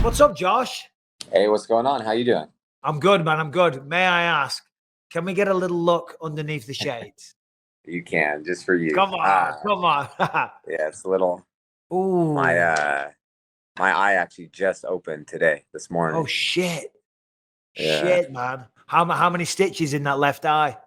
What's up, Josh? Hey, what's going on? How you doing? I'm good, man. I'm good. May I ask, can we get a little look underneath the shades? You can, just for you. Come on, come on. Yeah, it's a little. Ooh. My eye actually just opened this morning. Oh shit. Yeah. Shit, man. How many stitches in that left eye?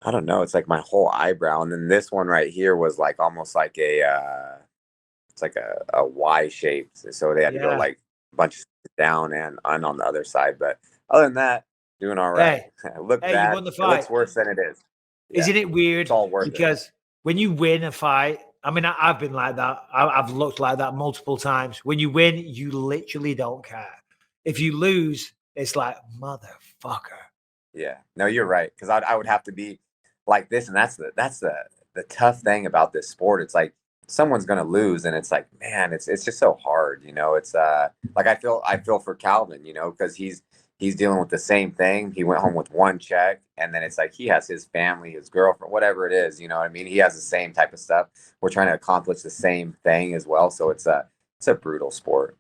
I don't know. It's like my whole eyebrow, and then this one right here was like almost like it's like a Y shape. So they had to go like a bunch of down and on the other side. But other than that, doing all right. Hey, Look bad. You won the fight. It looks worse than it is. Yeah. Isn't it weird? It's all worth because when you win a fight, I mean, I've been like that. I've looked like that multiple times. When you win, you literally don't care. If you lose, it's like, motherfucker. Yeah, no, you're right. Because I would have to be like this, and that's the tough thing about this sport. It's like someone's gonna lose, and it's like, man, it's just so hard. It's like I feel for Calvin, because he's dealing with the same thing. He went home with one check, and then it's like he has his family, his girlfriend, whatever it is. You know what I mean? He has the same type of stuff. We're trying to accomplish the same thing as well. So it's a brutal sport.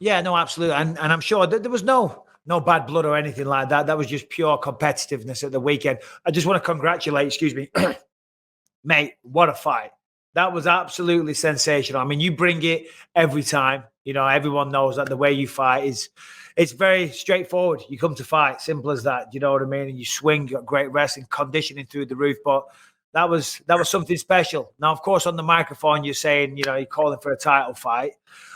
Yeah, no, absolutely. And I'm sure that there was no bad blood or anything like that. That was just pure competitiveness at the weekend. I just want to congratulate, excuse me, mate, what a fight. That was absolutely sensational. I mean, you bring it every time. Everyone knows that the way you fight it's very straightforward. You come to fight, simple as that. You know what I mean? And you swing, you got great wrestling, conditioning through the roof. But that was something special. Now, of course, on the microphone, you're saying, you're calling for a title fight,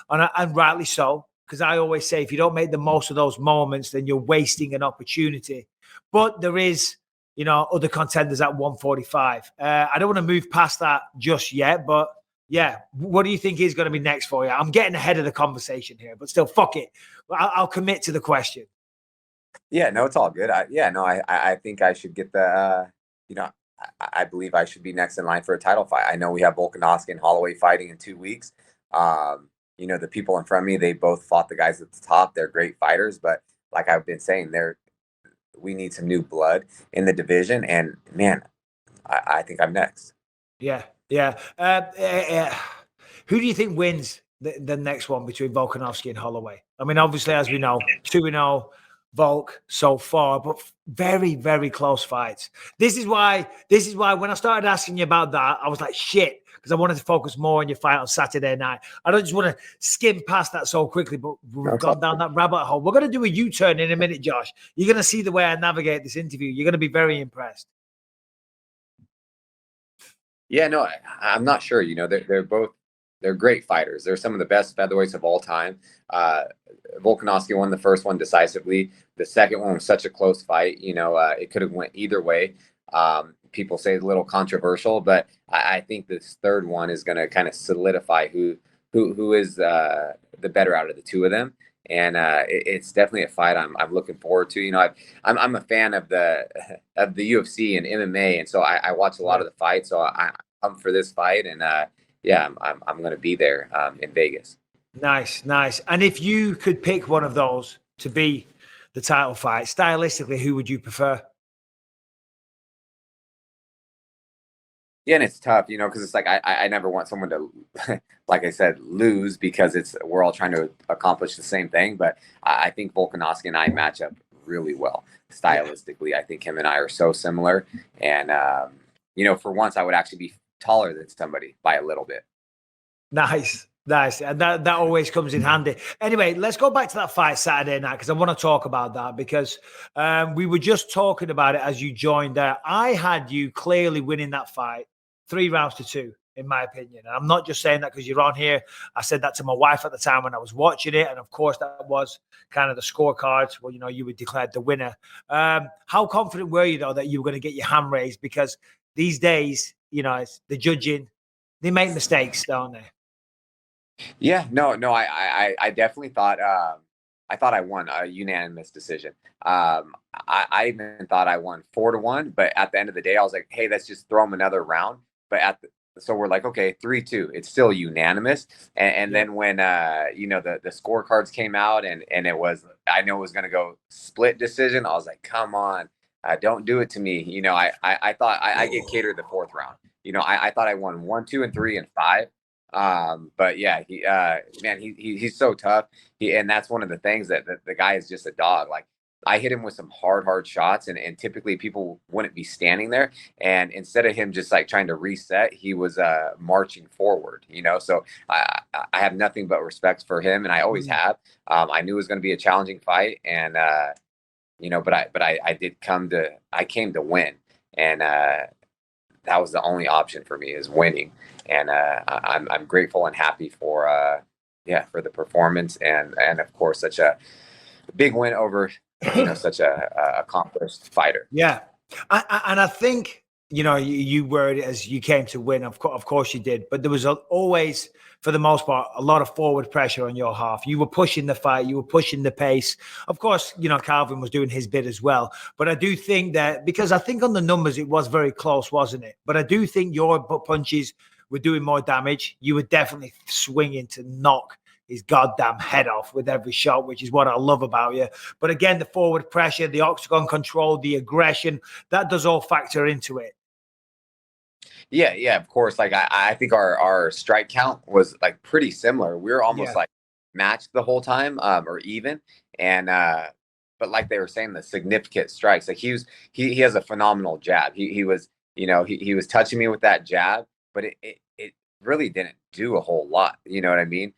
and rightly so. Because I always say, if you don't make the most of those moments, then you're wasting an opportunity. But there is, other contenders at 145. I don't want to move past that just yet, but yeah, what do you think is going to be next for you? I'm getting ahead of the conversation here, but still, fuck it. I'll commit to the question. Yeah, no, it's all good. I think I should get the, I believe I should be next in line for a title fight. I know we have Volkanovski and Holloway fighting in 2 weeks. The people in front of me, they both fought the guys at the top. They're great fighters, but like I've been saying, we need some new blood in the division. And man, I think I'm next. Yeah. Who do you think wins the next one between Volkanovski and Holloway? I mean, obviously, as we know, 2-0 Volk so far, but very, very close fights. This is why when I started asking you about that, I was like, shit, because I wanted to focus more on your fight on Saturday night. I don't just want to skim past that so quickly, but we've gone down that rabbit hole. We're going to do a U-turn in a minute, Josh. You're going to see the way I navigate this interview. You're going to be very impressed. Yeah, no, I'm not sure. They're great fighters. They're some of the best featherweights of all time. Volkanovski won the first one decisively. The second one was such a close fight. It could have went either way. People say it's a little controversial, but I think this third one is going to kind of solidify who is the better out of the two of them. And it's definitely a fight I'm looking forward to. I'm a fan of the UFC and MMA, and so I watch a lot of the fights. So I'm for this fight, and yeah, I'm going to be there in Vegas. Nice. And if you could pick one of those to be the title fight, stylistically, who would you prefer? Yeah, and it's tough, because it's like I never want someone to, like I said, lose, because we're all trying to accomplish the same thing. But I think Volkanovski and I match up really well stylistically. Yeah. I think him and I are so similar, and for once I would actually be taller than somebody by a little bit. Nice. And that always comes in handy. Anyway, let's go back to that fight Saturday night, because I want to talk about that, because we were just talking about it as you joined there. I had you clearly winning that fight 3-2, in my opinion. And I'm not just saying that because you're on here. I said that to my wife at the time when I was watching it. And of course, that was kind of the scorecards. Well, you were declared the winner. How confident were you, though, that you were going to get your hand raised? Because these days, it's the judging, they make mistakes, don't they? Yeah, no, I definitely thought I thought I won a unanimous decision. I even thought I won 4-1, but at the end of the day, I was like, hey, let's just throw them another round. But so we're like, okay, 3-2, it's still unanimous. And then when the scorecards came out and it was, I know it was going to go split decision, I was like, come on, don't do it to me. I thought I get catered the fourth round. I thought I won 1, 2, and 3 and 5. But yeah, he's so tough. And that's one of the things that the guy is just a dog. Like I hit him with some hard shots, and typically people wouldn't be standing there. And instead of him just like trying to reset, he was marching forward. So I have nothing but respect for him, and I always have. I knew it was going to be a challenging fight, and but I came to win, and that was the only option for me, is winning. And I'm grateful and happy for the performance, and of course such a big win over such a accomplished fighter. Yeah, and I think you worded it as you came to win. Of course you did, but there was always, for the most part, a lot of forward pressure on your half. You were pushing the fight, you were pushing the pace. Of course, Calvin was doing his bit as well. But I do think that, because I think on the numbers it was very close, wasn't it? But I do think your punches were doing more damage. You were definitely swinging to knock his goddamn head off with every shot, which is what I love about you. But again, the forward pressure, the octagon control, the aggression, that does all factor into it. Yeah, of course. Like I think our strike count was like pretty similar. We were almost like matched the whole time, or even. And but like they were saying, the significant strikes. Like he has a phenomenal jab. He was touching me with that jab, but it really didn't do a whole lot. You know what I mean?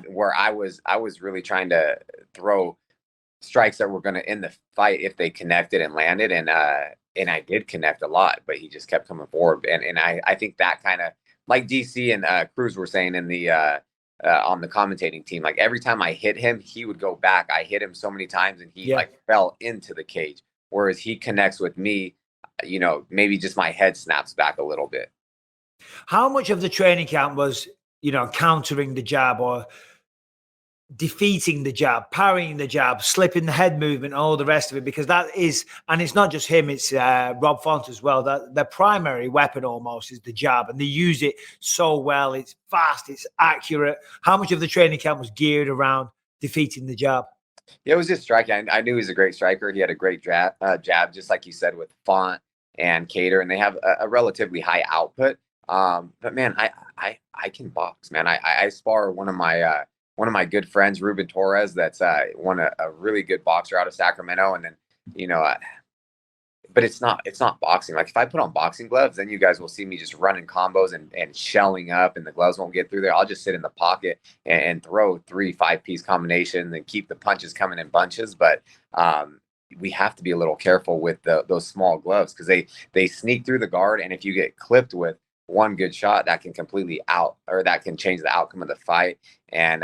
Where I was really trying to throw strikes that were going to end the fight if they connected and landed. And I did connect a lot, but he just kept coming forward. And I think that kind of, like DC and Cruz were saying in the on the commentating team, like every time I hit him, he would go back. I hit him so many times and he like fell into the cage. Whereas he connects with me, maybe just my head snaps back a little bit. How much of the training camp was, countering the jab or defeating the jab, parrying the jab, slipping the head movement, all the rest of it? Because that is, and it's not just him, it's Rob Font as well, that their primary weapon almost is the jab, and they use it so well. It's fast, it's accurate. How much of the training camp was geared around defeating the jab? Yeah, it was just striking. I knew he was a great striker. He had a great jab, just like you said, with Font and Cater, and they have a relatively high output. But man, I can box, man. I spar one of my good friends, Ruben Torres, that's a really good boxer out of Sacramento. And then, but it's not boxing. Like if I put on boxing gloves, then you guys will see me just running combos and shelling up, and the gloves won't get through there. I'll just sit in the pocket and throw 3 5-piece combinations and keep the punches coming in bunches. But we have to be a little careful with those small gloves, because they sneak through the guard, and if you get clipped with one good shot, that can that can change the outcome of the fight. And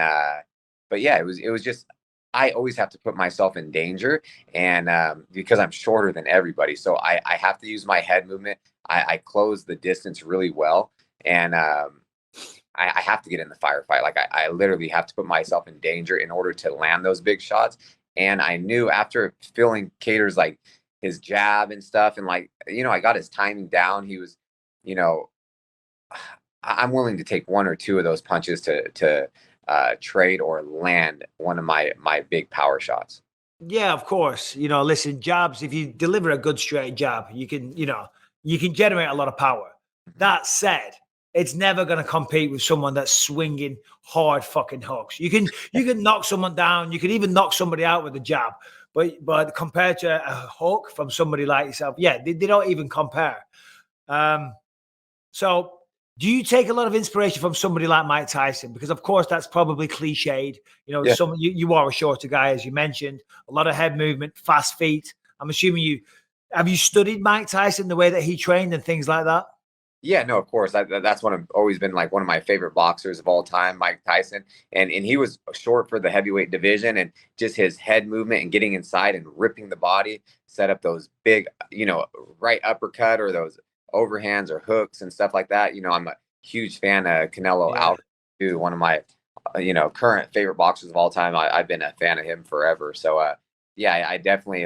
but yeah, it was just, I always have to put myself in danger, and because I'm shorter than everybody, so I have to use my head movement. I close the distance really well, and I have to get in the firefight. Like I literally have to put myself in danger in order to land those big shots. And I knew after feeling Cater's like his jab and stuff, and like I got his timing down. He was, I'm willing to take 1 or 2 of those punches to trade or land one of my big power shots. Yeah, of course. Listen, jabs, if you deliver a good straight jab, you can generate a lot of power. That said, it's never going to compete with someone that's swinging hard fucking hooks. You can knock someone down. You can even knock somebody out with a jab. But compared to a hook from somebody like yourself, they don't even compare. So do you take a lot of inspiration from somebody like Mike Tyson? Because of course that's probably cliched. You are a shorter guy, as you mentioned, a lot of head movement, fast feet. I'm assuming have you studied Mike Tyson, the way that he trained and things like that? Yeah, no, of course. That's always been like one of my favorite boxers of all time, Mike Tyson. And he was short for the heavyweight division, and just his head movement and getting inside and ripping the body, set up those big, right uppercut or those overhands or hooks and stuff like that. I'm a huge fan of Canelo Alvarez, too, one of my current favorite boxers of all time. I've been a fan of him forever. So I definitely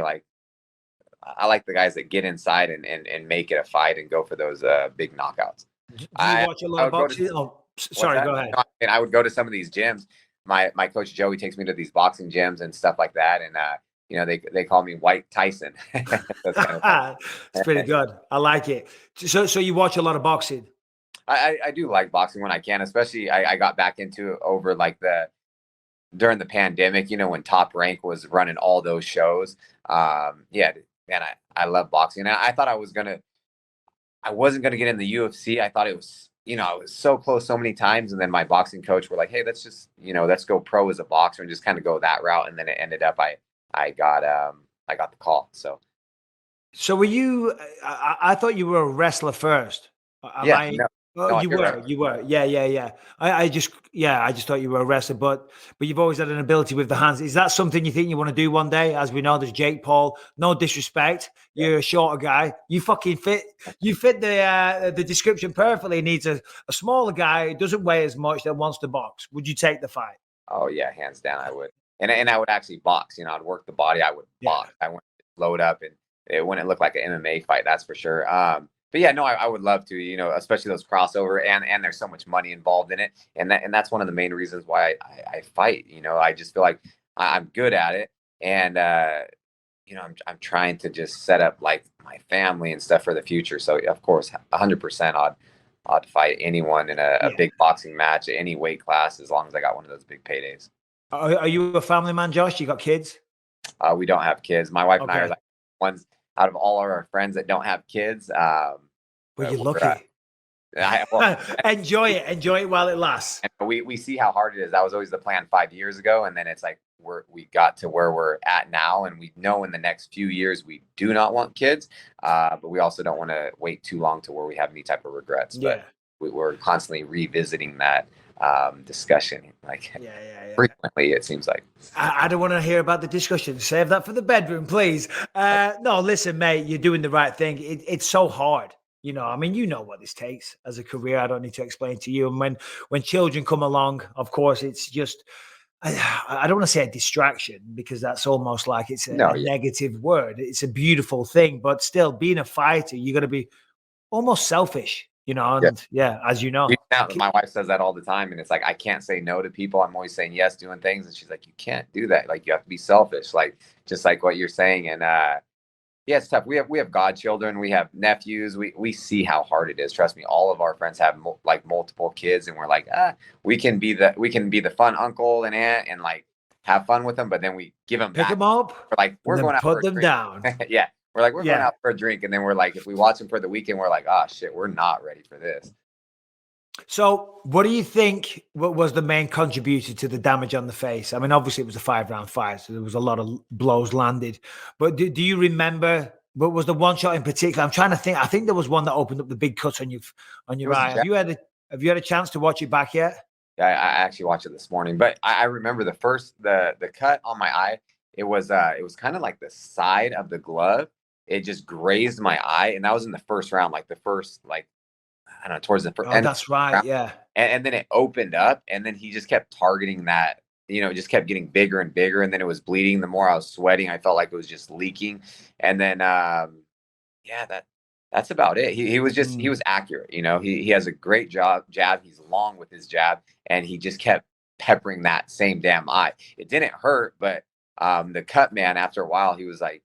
I like the guys that get inside and make it a fight and go for those big knockouts. Do you watch a lot of boxing? Sorry, go ahead. I would go to some of these gyms. My coach Joey takes me to these boxing gyms and stuff like that, and they call me White Tyson. That's pretty good. I like it. So you watch a lot of boxing? I do like boxing when I can, especially I got back into it over like during the pandemic, when Top Rank was running all those shows. Yeah, man, I love boxing. And I thought I wasn't gonna get in the UFC. I thought it was, I was so close so many times, and then my boxing coach were like, "Hey, let's just, let's go pro as a boxer and just kind of go that route." And then it ended up I got the call. So were you? I thought you were a wrestler first. Am Yeah, I? no, Oh, no, you you're were. right. You were. Yeah. I just thought you were a wrestler, but you've always had an ability with the hands. Is that something you think you want to do one day? As we know, there's Jake Paul. No disrespect, you're a shorter guy. You fucking fit. You fit the description perfectly. Needs a smaller guy who doesn't weigh as much that wants to box. Would you take the fight? Oh yeah, hands down, I would. And I would actually box. I'd work the body. I would Yeah. box. I wouldn't load up, and it wouldn't look like an MMA fight. That's for sure. But yeah, no, I would love to. Especially those crossover, and there's so much money involved in it, and that's one of the main reasons why I fight. I just feel like I'm good at it, and I'm trying to just set up like my family and stuff for the future. So of course, 100%, I'd fight anyone in a Yeah. big boxing match, any weight class, as long as I got one of those big paydays. Are you a family man, Josh? You got kids? We don't have kids. My wife and I are Okay. like ones out of all of our friends that don't have kids. Well, you're lucky. Enjoy it while it lasts. And we see how hard it is. That was always the plan 5 years ago, and then it's like we got to where we're at now, and we know in the next few years we do not want kids, but we also don't want to wait too long to where we have any type of regrets. Yeah. But we're constantly revisiting that discussion, like frequently, it seems like. I don't want to hear about the discussion. Save that for the bedroom, please. No, listen, mate, you're doing the right thing. It's so hard. I mean, you know what this takes as a career. I don't need to explain to you. And when children come along, of course, it's just, I don't want to say a distraction, because that's almost like it's a negative word. It's a beautiful thing, but still, being a fighter, you got to be almost selfish, and as you know. My wife says that all the time, and it's like, I can't say no to people. I'm always saying yes, doing things, and she's like, you can't do that. Like, you have to be selfish, like just like what you're saying. And yeah, it's tough. We have godchildren, we have nephews. We see how hard it is. Trust me, all of our friends have like multiple kids, and we're like, we can be the fun uncle and aunt and like have fun with them, but then we give them pick them up. We're going out, put them down. Yeah, we're like, we're going out for a drink, and then we're like, if we watch them for the weekend, we're like, oh shit, we're not ready for this. So what do you think was the main contributor to the damage on the face? I mean, obviously it was a 5-round fight, so there was a lot of blows landed. But do you remember what was the one shot in particular? I'm trying to think. I think there was one that opened up the big cut on your eye. Have you had a chance to watch it back yet? Yeah, I actually watched it this morning. But I remember the cut on my eye. It was kind of like the side of the glove. It just grazed my eye, and that was in the first round, like the first, like, I don't know, towards the first. Oh, that's right. Round. Yeah. And then it opened up, and then he just kept targeting that. It just kept getting bigger and bigger, and then it was bleeding. The more I was sweating, I felt like it was just leaking. And then, that's about it. He was just he was accurate. He has a great jab. He's long with his jab, and he just kept peppering that same damn eye. It didn't hurt, but the cut man, after a while, he was like,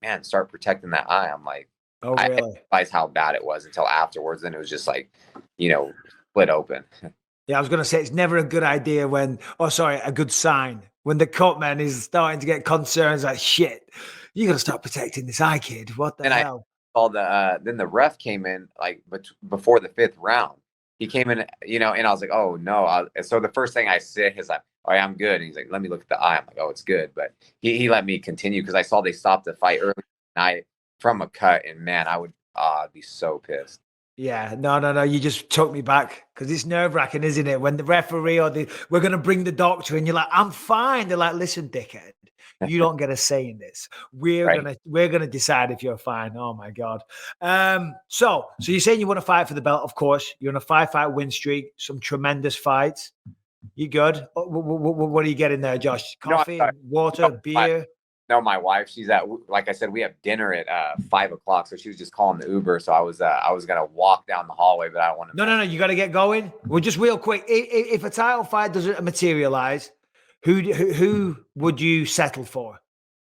man, start protecting that eye. I'm like, oh, really? I didn't realize how bad it was until afterwards. Then it was just like, split open. Yeah, I was going to say, it's never a good idea a good sign when the cut man is starting to get concerns like, shit, you got to start protecting this eye, kid. What the hell? Then the ref came in like before the 5th round. He came in, and I was like, oh no. So the first thing I said is like, all right, I'm good. And he's like, let me look at the eye. I'm like, oh, it's good. But he let me continue because I saw they stopped the fight early night from a cut, and man, I'd be so pissed. Yeah, no. You just took me back because it's nerve-wracking, isn't it? When the referee we're going to bring the doctor in, you're like, I'm fine. They're like, listen, dickhead, you don't get a say in this. We're gonna decide if you're fine. Oh my god. So you're saying you want to fight for the belt? Of course, you're on a 5-fight win streak. Some tremendous fights. You good? What are you getting there, Josh? Coffee, water, beer? No, my wife, she's like I said, we have dinner at 5 o'clock. So she was just calling the Uber. So I was going to walk down the hallway, but I don't want to. No. You got to get going. Well, just real quick. If a title fight doesn't materialize, who would you settle for?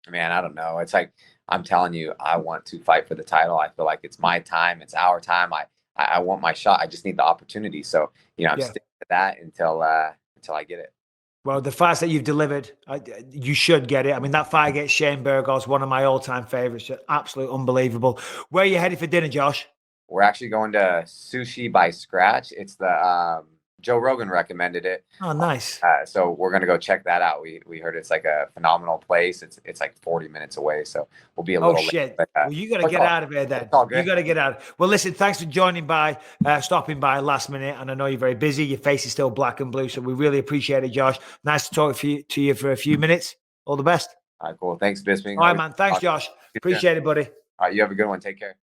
Man, I don't know. It's like, I'm telling you, I want to fight for the title. I feel like it's my time. It's our time. I want my shot. I just need the opportunity. So, I'm sticking to that until I get it. Well, the fights that you've delivered, you should get it. I mean, that fight against Shane Burgos is one of my all-time favorites. Absolutely unbelievable. Where are you headed for dinner, Josh? We're actually going to Sushi by Scratch. It's the Joe Rogan recommended it. Oh, nice. So we're gonna go check that out. We heard it's like a phenomenal place. It's like 40 minutes away, so we'll be a little late. Shit. But, well, you got to get out of here then. It's all good. You got to get out. Well, listen, thanks for joining by, stopping by last minute. And I know you're very busy. Your face is still black and blue, so we really appreciate it, Josh. Nice to talk to you for a few minutes. All the best. All right, cool. Thanks, Bisping. All right, man. Thanks, Josh. Appreciate it, buddy. All right, you have a good one. Take care.